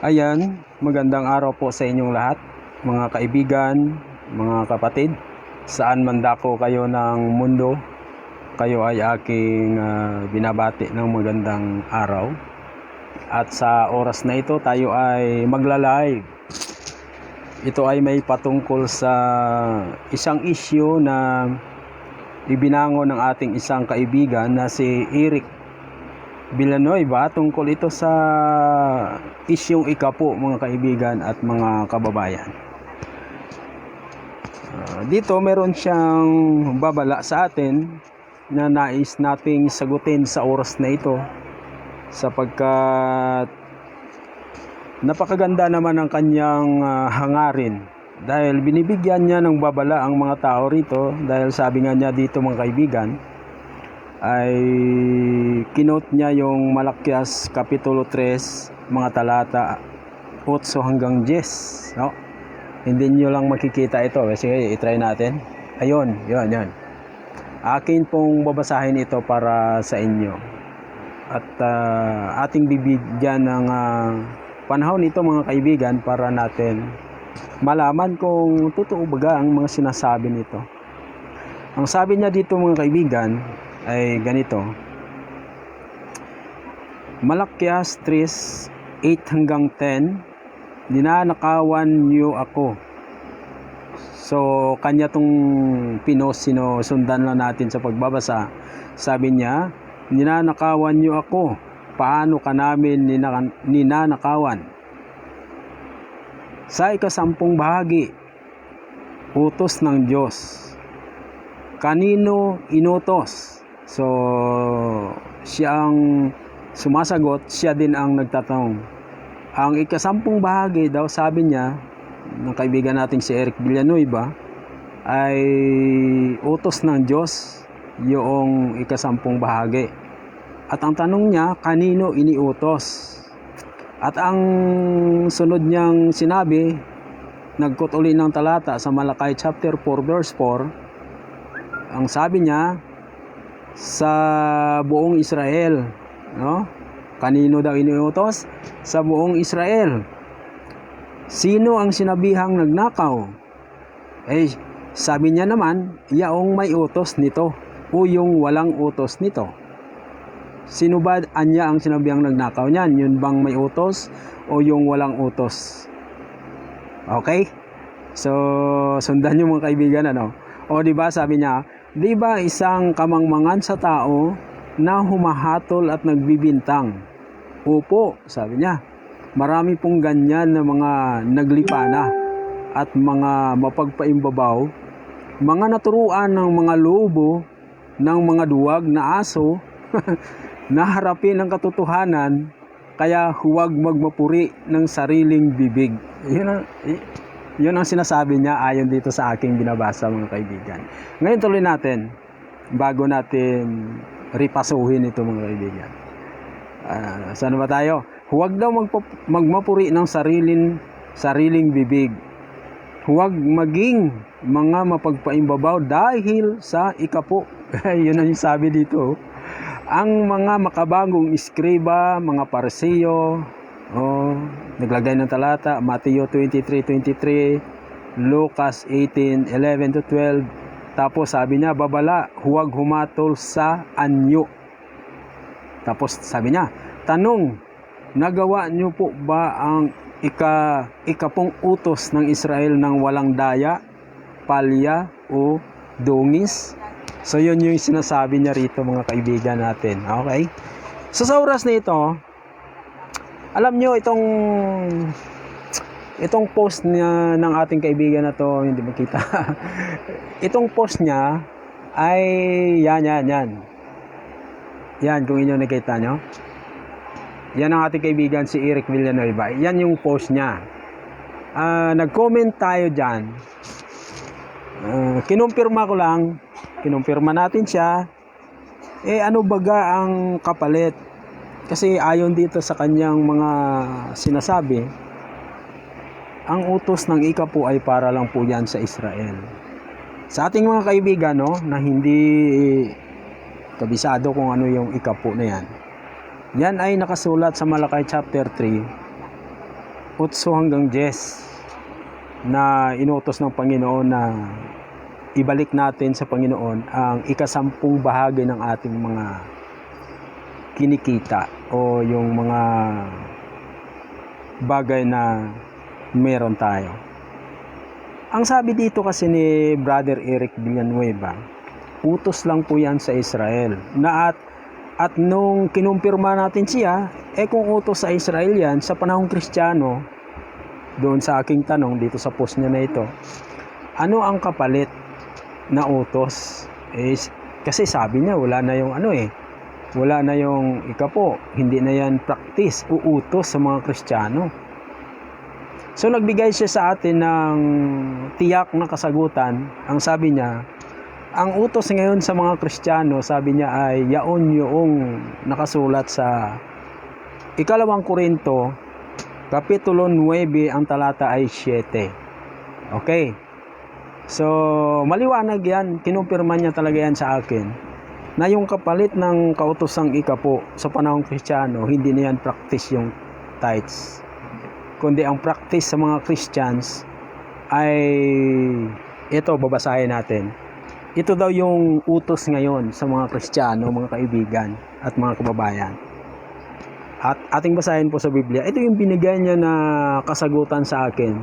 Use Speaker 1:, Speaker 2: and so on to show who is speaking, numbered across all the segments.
Speaker 1: Ayan, magandang araw po sa inyong lahat, mga kaibigan, mga kapatid. Saan man dako kayo ng mundo, kayo ay aking binabati ng magandang araw. At sa oras na ito, tayo ay magla-live. Ito ay may patungkol sa isang issue na ibinangon ng ating isang kaibigan na si Eric Villanueva. Tungkol ito sa isyong ikapo, mga kaibigan at mga kababayan. Dito meron siyang babala sa atin na nais nating sagutin sa oras na ito, sapagkat napakaganda naman ang kanyang hangarin, dahil binibigyan niya ng babala ang mga tao rito. Dahil sabi nga niya dito, mga kaibigan, ay kinote niya yung Malakias Kapitulo 3, mga talata 8 hanggang 10, no? Hindi nyo lang makikita ito. Sige, itry natin. Ayun, yun. Akin pong babasahin ito para sa inyo. At ating bibigyan ng panahon ito, mga kaibigan, para natin malaman kung totoo baga ang mga sinasabi nito. Ang sabi niya dito, mga kaibigan, ay ganito. Malakias 3:8 hanggang 10, ninanakawan niyo ako. So, kanya tong sinusundan lang natin sa pagbabasa. Sabi niya, ninanakawan niyo ako. Paano ka namin ninanakawan? Sa ika-10 bahagi, utos ng Diyos. Kanino inutos? So, siya ang sumasagot, siya din ang nagtatanong. Ang ika-10 bahagi daw, sabi niya, ng kaibigan natin si Eric Villanueva, ay utos ng Diyos yung ika-10 bahagi. At ang tanong niya, kanino iniutos? At ang sunod niyang sinabi, nagkot uli ng talata sa Malakay chapter 4 verse 4, ang sabi niya, sa buong Israel, no? Kanino daw iniutos? Sa buong Israel. Sino ang sinabihang nagnakaw? Sabi niya naman, yaong may utos nito o yung walang utos nito. Sino ba anya ang sinabihang nagnakaw niyan? Yun bang may utos o yung walang utos? Okay? So, sundan niyo, mga kaibigan, ano? O di ba, sabi niya, di ba isang kamangmangan sa tao na humahatol at nagbibintang? Opo, sabi niya. Marami pong ganyan na mga naglipana at mga mapagpaimbabaw, mga naturuan ng mga lobo, ng mga duwag na aso, na harapin ang katotohanan, kaya huwag magmapuri ng sariling bibig. Yun ang sinasabi niya ayon dito sa aking binabasa, mga kaibigan. Ngayon tuloy natin, bago natin ripasuhin ito, mga kaibigan. Saan ba tayo? Huwag daw magmapuri ng sariling bibig. Huwag maging mga mapagpaimbabaw dahil sa ikapo. Yun ang sabi dito. Ang mga makabagong iskriba, mga parseyo, Oh, naglagay ng talata, Mateo 23:23, Lucas 18:11 to 12. Tapos sabi niya, babala, huwag humatol sa anyo. Tapos sabi niya, tanong, nagawa niyo po ba ang ikapong utos ng Israel ng walang daya, palya o dungis? So yun yung sinasabi niya rito mga kaibigan natin. Okay? So sa oras na ito, alam nyo itong post niya ng ating kaibigan na to, hindi makita. Itong post niya ay yan. Yan, kung inyo nakita nyo. Yan ang ating kaibigan si Eric Villanueva. Yan yung post niya. Nag-comment tayo dyan. Kinumpirma natin siya. Ano baga ang kapalit? Kasi ayon dito sa kanyang mga sinasabi, ang utos ng ikapo ay para lang po yan sa Israel. Sa ating mga kaibigan, no, na hindi kabisado kung ano yung ikapo na yan, yan ay nakasulat sa Malakay chapter 3, 8 hanggang 10, na inutos ng Panginoon na ibalik natin sa Panginoon ang ika-10 bahagi ng ating mga kinikita o yung mga bagay na meron tayo. Ang sabi dito kasi ni Brother Eric Villanueva, utos lang po yan sa Israel. At nung kinumpirma natin siya, kung utos sa Israel yan, sa panahong Kristiyano, doon sa aking tanong dito sa post niya na ito, ano ang kapalit na utos? Kasi sabi niya, wala na yung ikapo, hindi na yan practice o utos sa mga Kristiyano. So nagbigay siya sa atin ng tiyak na kasagutan. Ang sabi niya, ang utos ngayon sa mga Kristiyano, sabi niya ay yaon yung nakasulat sa 2 Korinto Kapitulo 9, ang talata ay 7. Okay. So maliwanag yan, kinumpirma niya talaga yan sa akin, na yung kapalit ng kautosang ikapo sa panahong Kristiyano, hindi na yan practice yung tithes, kundi ang practice sa mga Christians ay ito, babasahin natin. Ito daw yung utos ngayon sa mga Kristiyano, mga kaibigan at mga kababayan. At ating basahin po sa Biblia. Ito yung binigay niya na kasagutan sa akin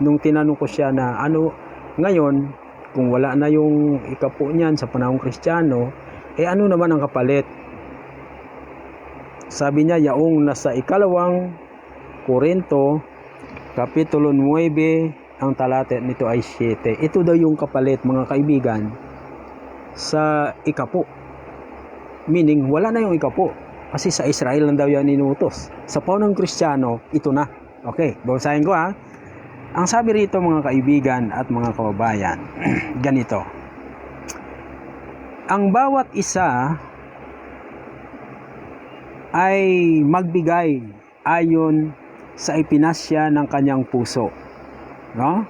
Speaker 1: nung tinanong ko siya na ano ngayon, kung wala na yung ikapo niyan sa panahong Kristiyano, ano naman ang kapalit? Sabi niya, yaong nasa 2 Korinto Kapitulo 9, ang talata nito ay 7. Ito daw yung kapalit, mga kaibigan, sa ikapo. Meaning, wala na yung ikapo. Kasi sa Israel lang daw yan inutos. Sa panahong Kristiyano, ito na. Okay, basahin ko ha. Ang sabi rito mga kaibigan at mga kababayan, ganito. Ang bawat isa ay magbigay ayon sa ipinasya ng kanyang puso. No?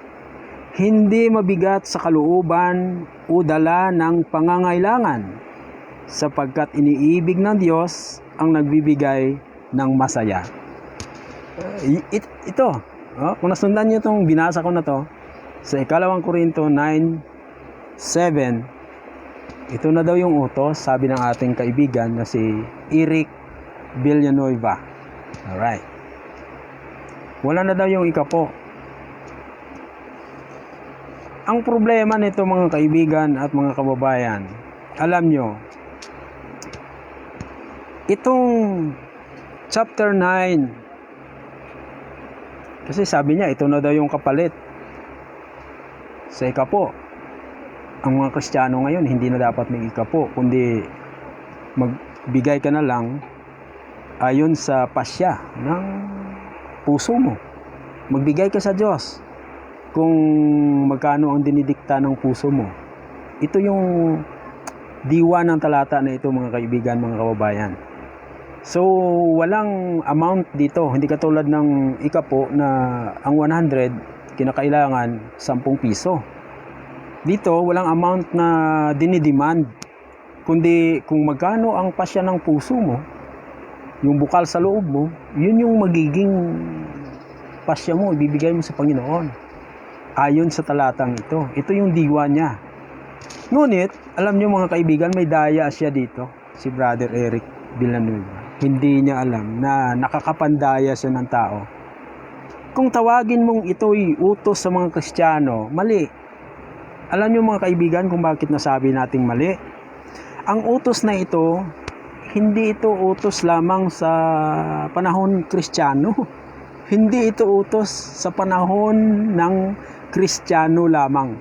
Speaker 1: Hindi mabigat sa kalooban o dala ng pangangailangan, sapagkat iniibig ng Diyos ang nagbibigay ng masaya. Ito, kung nasundan nyo itong binasa ko na to, sa 2 Korinto 9:7, ito na daw yung utos, sabi ng ating kaibigan na si Eric Villanueva. Alright. Wala na daw yung ikapo. Ang problema nito mga kaibigan at mga kababayan, alam nyo, itong chapter 9, kasi sabi niya, ito na daw yung kapalit sa ikapo. Ang mga Kristiyano ngayon, hindi na dapat may ikapo, kundi magbigay ka na lang ayon sa pasya ng puso mo. Magbigay ka sa Diyos kung magkano ang dinidikta ng puso mo. Ito yung diwa ng talata na ito mga kaibigan, mga kababayan. So, walang amount dito. Hindi katulad ng ikapo na ang 100, kinakailangan 10 piso. Dito, walang amount na dinidemand. Kundi kung magkano ang pasya ng puso mo, yung bukal sa loob mo, yun yung magiging pasya mo, ibibigay mo sa Panginoon. Ayon sa talatang ito. Ito yung diwa niya. Ngunit, alam niyo mga kaibigan, may daya siya dito, si Brother Eric Villanueva. Hindi niya alam na nakakapandaya siya ng tao. Kung tawagin mong ito'y utos sa mga Kristiyano, mali. Alam niyo mga kaibigan kung bakit nasabi nating mali? Ang utos na ito, hindi ito utos lamang sa panahon Kristiyano. Hindi ito utos sa panahon ng Kristiyano lamang.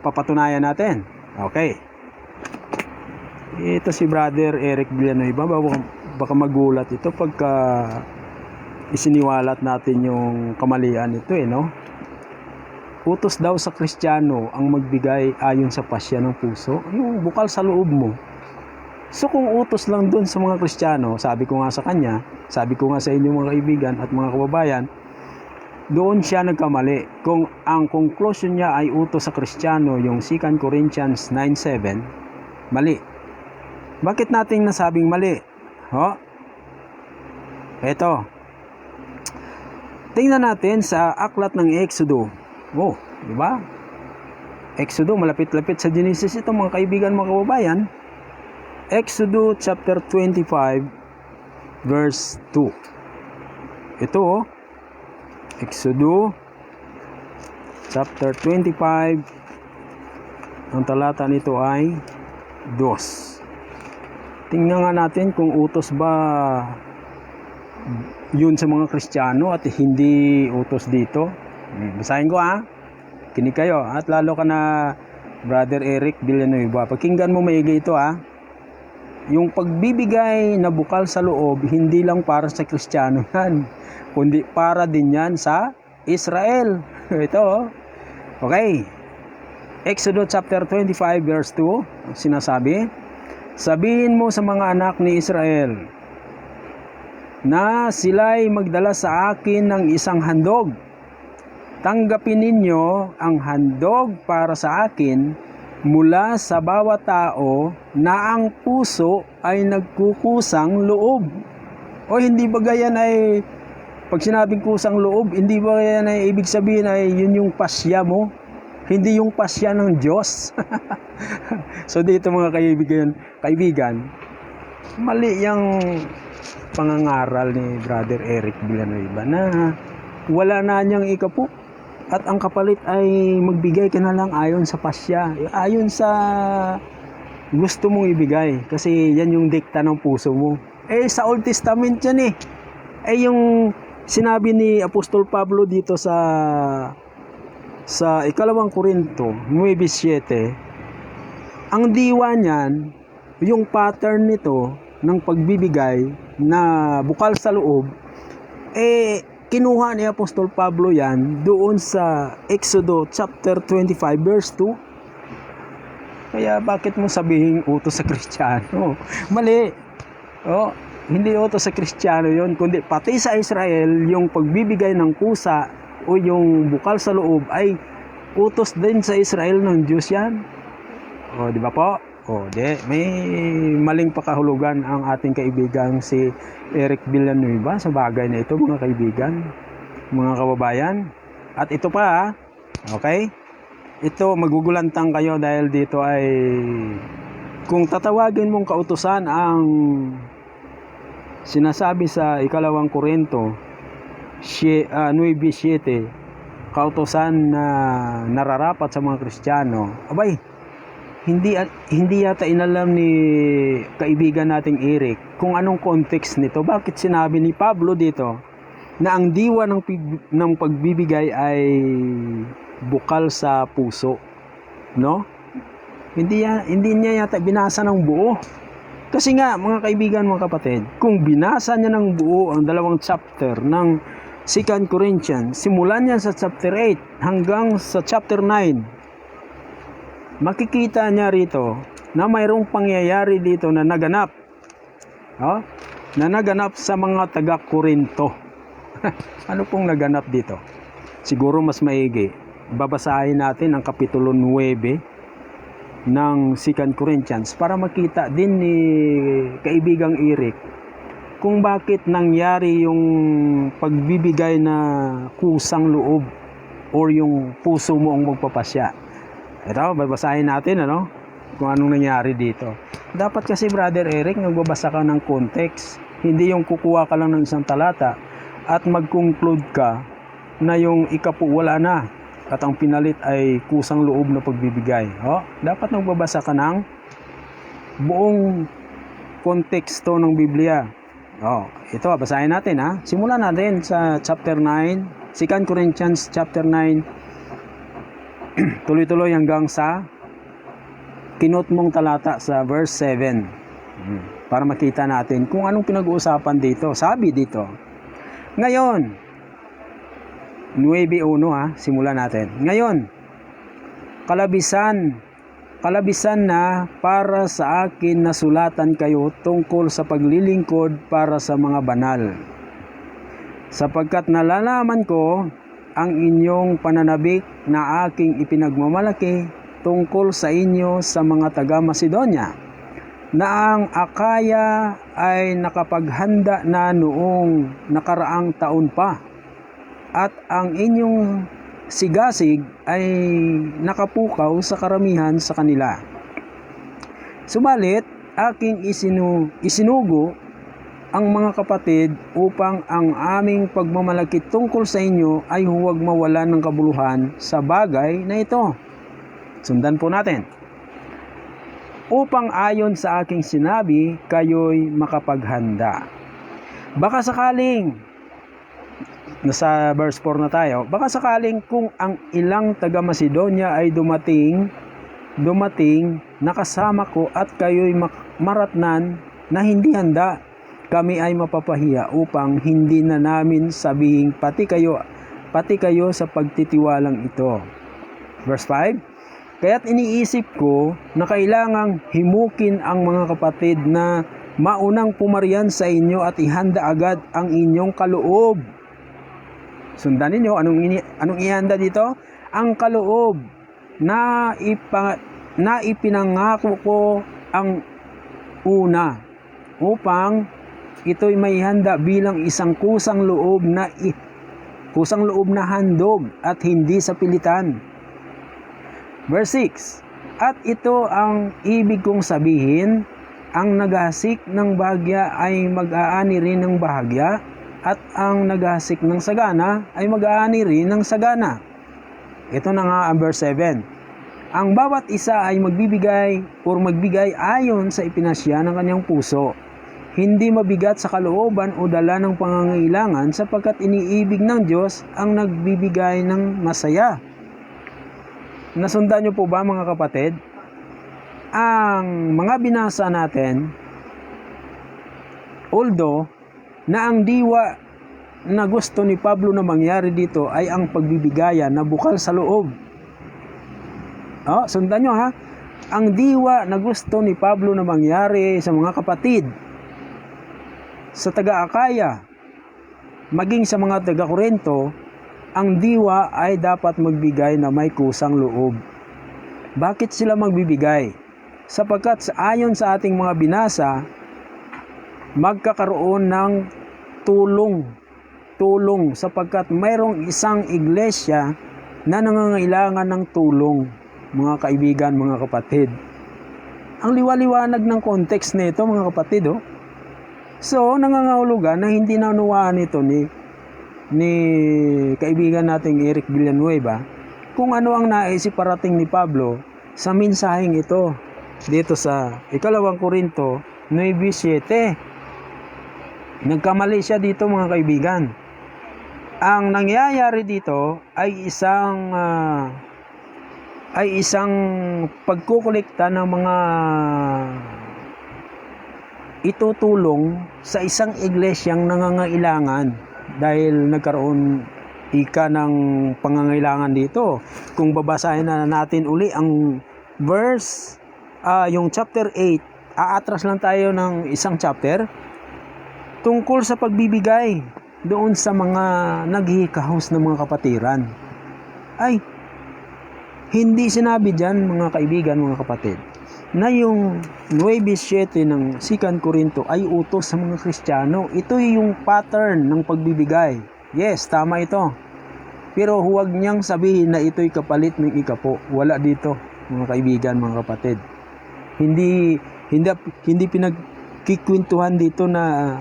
Speaker 1: Papatunayan natin. Okay. Ito si Brother Eric Villanueva. Baka magulat ito pagka isiniwalat natin yung kamalian ito no? Utos daw sa Kristiyano ang magbigay ayon sa pasya ng puso, yung bukal sa loob mo. So kung utos lang dun sa mga Kristiyano, sabi ko nga sa kanya, sabi ko nga sa inyo mga kaibigan at mga kababayan, doon siya nagkamali. Kung ang conclusion niya ay utos sa Kristiyano, yung 2 Corinthians 9:7, mali. Bakit natin nasabing mali? Eto. Tingnan natin sa aklat ng Exodo. Di ba? Exodo, malapit-lapit sa Genesis ito mga kaibigan, mga kababayan. Exodo chapter 25 verse 2. Ito Exodo chapter 25, ang talata nito ay 2. Tingnan nga natin kung utos ba yun sa mga Kristiyano at hindi utos dito. Basahin ko Kinig kayo at lalo ka na Brother Eric Villanueva. Pakinggan mo maigi ito Yung pagbibigay na bukal sa loob, hindi lang para sa Kristiyano yan, kundi para din yan sa Israel. Ito Okay. Exodus chapter 25 verse 2, sinasabi, sabihin mo sa mga anak ni Israel na sila'y magdala sa akin ng isang handog. Tanggapin ninyo ang handog para sa akin mula sa bawat tao na ang puso ay nagkukusang loob. O hindi ba yan ay, pag sinabing kusang loob, hindi ba yan ay ibig sabihin ay yun yung pasya mo? Hindi yung pasya ng Diyos. So dito mga kaibigan, mali yung pangangaral ni Brother Eric Villanueva na wala na niyang ikapo at ang kapalit ay magbigay ka na lang ayon sa pasya, ayon sa gusto mong ibigay, kasi yan yung dikta ng puso mo. Sa Old Testament yan yung sinabi ni Apostol Pablo dito sa 2 Korinto 9:7, ang diwa niyan, yung pattern nito ng pagbibigay na bukal sa loob, kinuha ni Apostol Pablo yan doon sa Exodo chapter 25 verse 2. Kaya bakit mo sabihin utos sa Kristiyano? Mali. Hindi utos sa Kristiyano yon, kundi pati sa Israel, yung pagbibigay ng kusa o yung bukal sa loob ay utos din sa Israel ng Diyos yan. Di ba po? May maling pakahulugan ang ating kaibigan si Eric Villanueva sa bagay na ito mga kaibigan, mga kababayan. At ito pa, okay? Ito, magugulantang kayo dahil dito ay kung tatawagin mong kautusan ang sinasabi sa 2 Korinto 9:7, kautusan na nararapat sa mga Kristiyano, hindi yata inalam ni kaibigan nating Eric kung anong context nito. Bakit sinabi ni Pablo dito na ang diwa ng pagbibigay ay bukal sa puso, no? Hindi niya yata binasa ng buo. Kasi nga mga kaibigan, mga kapatid, kung binasa niya ng buo ang 2 chapter ng 2 Corinthians, simulan niya sa chapter 8 hanggang sa chapter 9, makikita niya rito na mayroong pangyayari dito na naganap. Na naganap sa mga taga-Korinto. Ano pong naganap dito? Siguro mas maigi. Babasahin natin ang kapitulo 9 ng 2 Corinthians para makita din ni kaibigang Eric kung bakit nangyari yung pagbibigay na kusang loob or yung puso mo ang magpapasya. Ito, babasahin natin kung anong nangyari dito. Dapat kasi Brother Eric, nagbabasa ka ng context, hindi yung kukuha ka lang ng isang talata at mag-conclude ka na yung ikapu wala na at ang pinalit ay kusang loob na pagbibigay. Dapat nagbabasa ka ng buong konteksto ng Biblia. Ito, basahin natin Simulan natin sa chapter 9, 2 Corinthians chapter 9. Tuloy-tuloy hanggang sa kinot mong talata sa verse 7. Para makita natin kung anong pinag-uusapan dito. Sabi dito, ngayon, 9:1 simulan natin. Ngayon, kalabisan na para sa akin na sulatan kayo tungkol sa paglilingkod para sa mga banal. Sapagkat nalalaman ko ang inyong pananabik na aking ipinagmamalaki tungkol sa inyo sa mga taga-Macedonia, na ang Akaya ay nakapaghanda na noong nakaraang taon pa, at ang inyong sigasig ay nakapukaw sa karamihan sa kanila. Subalit, aking isinugo ang mga kapatid upang ang aming pagmamalaki tungkol sa inyo ay huwag mawalan ng kabuluhan sa bagay na ito. Sundan po natin. Upang ayon sa aking sinabi, kayo'y makapaghanda. Baka sakaling nasa verse 4 na tayo, baka sakaling kung ang ilang taga-Macedonia ay dumating nakasama ko at kayo'y maratnan na hindi handa, kami ay mapapahiya upang hindi na namin sabihin pati kayo sa pagtitiwalang ito. Verse 5, kaya't iniisip ko na kailangang himukin ang mga kapatid na maunang pumarian sa inyo at ihanda agad ang inyong kaloob. Sundan ninyo, anong ihanda dito? Ang kaloob na ipinangako ko ang una, upang ito'y may handa bilang isang kusang loob na handog at hindi sa pilitan. Verse 6, at ito ang ibig kong sabihin, ang naghasik ng bahagya ay mag-aani rin ng bahagya, at ang naghasik ng sagana ay mag-aani rin ng sagana. Ito na nga ang verse 7. Ang bawat isa ay magbigay ayon sa ipinasya ng kanyang puso, hindi mabigat sa kalooban o dala ng pangangailangan, sapagkat iniibig ng Diyos ang nagbibigay ng masaya. Nasundan niyo po ba mga kapatid? Ang mga binasa natin, although na ang diwa na gusto ni Pablo na mangyari dito ay ang pagbibigayan na bukal sa loob. Sundan nyo ang diwa na gusto ni Pablo na mangyari sa mga kapatid, sa taga-Akaya, maging sa mga taga-Korinto, ang diwa ay dapat magbigay na may kusang loob. Bakit sila magbibigay? Sapagkat ayon sa ating mga binasa, magkakaroon ng tulong sapagkat mayroong isang iglesia na nangangailangan ng tulong, mga kaibigan, mga kapatid. Ang liwaliwanag ng context nito, mga kapatid. So, nangangahulugan na hindi naunawaan ito ni kaibigan nating Eric Villanueva kung ano ang naisip parating ni Pablo sa mensaheng ito dito sa 2 Korinto 9:7. Nagkamali siya dito mga kaibigan. Ang nangyayari dito ay isang pagkukolekta ng mga itutulong sa isang iglesyang nangangailangan dahil nagkaroon ng pangangailangan dito. Kung babasahin na natin uli ang verse, yung chapter 8, aatras lang tayo ng isang chapter tungkol sa pagbibigay doon sa mga naghihikahos ng mga kapatiran. Ay, hindi sinabi dyan mga kaibigan, mga kapatid, na yung 9:7 ng 2 Corinto ay utos sa mga Kristiyano. Ito yung pattern ng pagbibigay. Yes, tama ito. Pero huwag niyang sabihin na ito'y kapalit ng ikapo. Wala dito, mga kaibigan, mga kapatid. Hindi pinagkikwentuhan dito na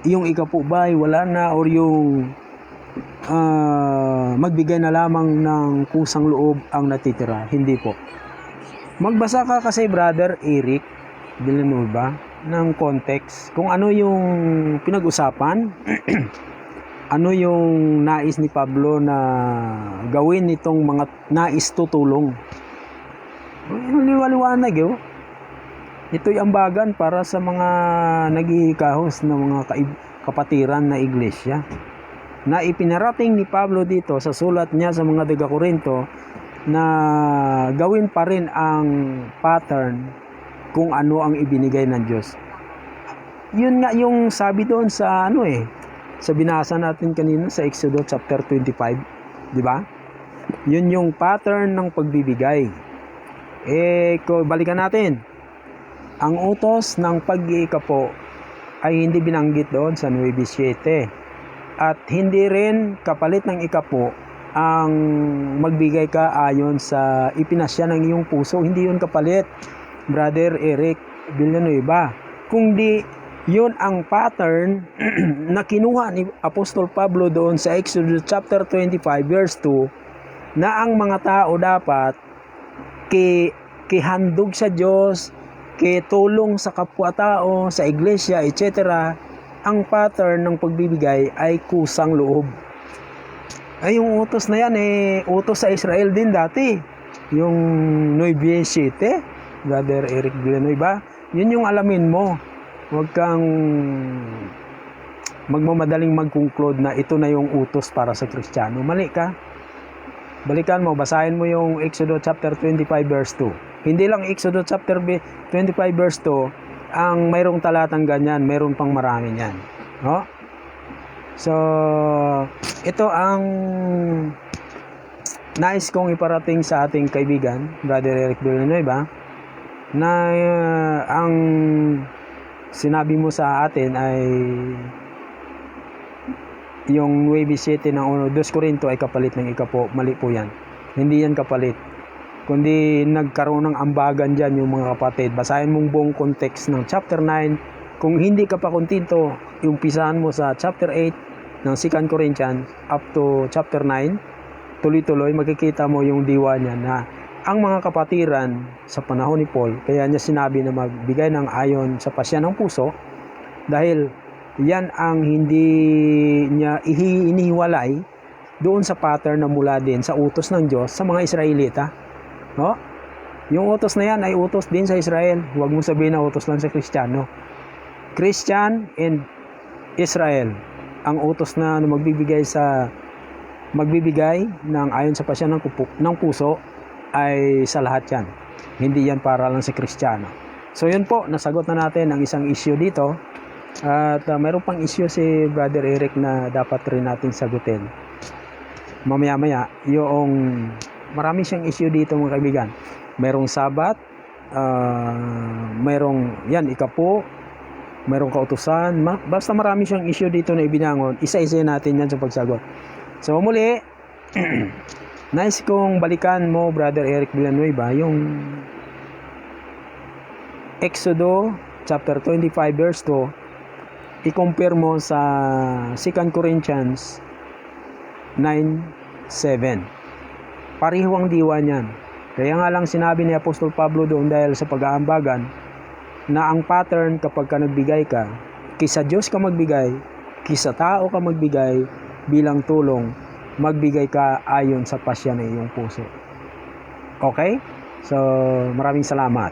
Speaker 1: yung ikapo ba ay wala na, or yung magbigay na lamang ng kusang loob ang natitira. Hindi po. Magbasa ka kasi, Brother Eric Villanueva, ng context kung ano yung pinag-usapan. Ano yung nais ni Pablo na gawin nitong mga nais tutulong. Liwaliwanag yun. Ito'y ambagan para sa mga naghihikahos ng mga kapatiran na iglesia, na ipinarating ni Pablo dito sa sulat niya sa mga taga-Korinto na gawin pa rin ang pattern kung ano ang ibinigay ng Diyos. Yun nga yung sabi doon sa sa binasa natin kanina sa Exodus chapter 25, di ba? Yun yung pattern ng pagbibigay. Balikan natin. Ang utos ng pag-iikapo ay hindi binanggit doon sa 9:7. At hindi rin kapalit ng ikapo ang magbigay ka ayon sa ipinasya ng iyong puso. Hindi yun kapalit, Brother Eric Villanueva. Kundi yun ang pattern na kinuha ni Apostol Pablo doon sa Exodus chapter 25 verse 2, na ang mga tao dapat kihandog sa Diyos, kitulong sa kapwa-tao, sa iglesia, etc. Ang pattern ng pagbibigay ay kusang loob. Ay, yung utos na yan, utos sa Israel din dati. Yung 9:7, Brother Eric Villanueva, yun yung alamin mo. Huwag kang magmamadaling mag-conclude na ito na yung utos para sa Kristiyano. Mali ka. Balikan mo, basahin mo yung Exodus chapter 25 verse 2. Hindi lang Exodus chapter 25 verse 2 ang mayroong talatang ganyan, mayroon pang marami niyan. No? So, ito ang nais kong iparating sa ating kaibigan, Brother Eric Villanueva, na ang sinabi mo sa atin ay yung 9:7 ng 2 Corinto ay kapalit ng ikapo. Mali po yan. Hindi yan kapalit. Kundi nagkaroon ng ambagan dyan yung mga kapatid. Basahin mong buong context ng chapter 9. Kung hindi ka pa kontento, umpisahan mo sa chapter 8 ng 2 Corinthians up to chapter 9. Tuloy-tuloy, makikita mo yung diwa niya na ang mga kapatiran sa panahon ni Paul, kaya niya sinabi na magbigay ng ayon sa pasya ng puso, dahil yan ang hindi niya inihiwalay doon sa pattern na mula din sa utos ng Diyos sa mga Israelita. No? Yung utos na yan ay utos din sa Israel. Huwag mo sabihin na utos lang sa Kristiyano. Christian and Israel ang utos na magbibigay ng ayon sa pasya ng puso ay sa lahat yan. Hindi yan para lang sa Kristiyano. So yun po, nasagot na natin ang isang issue dito. At mayroon pang issue si Brother Eric na dapat rin natin sagutin. Mamaya-maya, yung marami siyang issue dito mga kaibigan. Mayroong sabat, mayroong yan, ikapo, mayroong kautusan. Basta marami siyang issue dito na ibinangon. Isa-isa natin yan sa pagsagot. So muli, nice kong balikan mo, Brother Eric Villanueva, yung Exodus chapter 25 verse 2, i-compare mo sa 2 Corinthians 9:7. Pareho ang diwa niyan. Kaya nga lang sinabi ni Apostol Pablo doon dahil sa pag-aambagan na ang pattern kapag ka nagbigay ka, kisa Diyos ka magbigay, kisa tao ka magbigay bilang tulong, magbigay ka ayon sa pasya ng iyong puso. Okay? So, maraming salamat.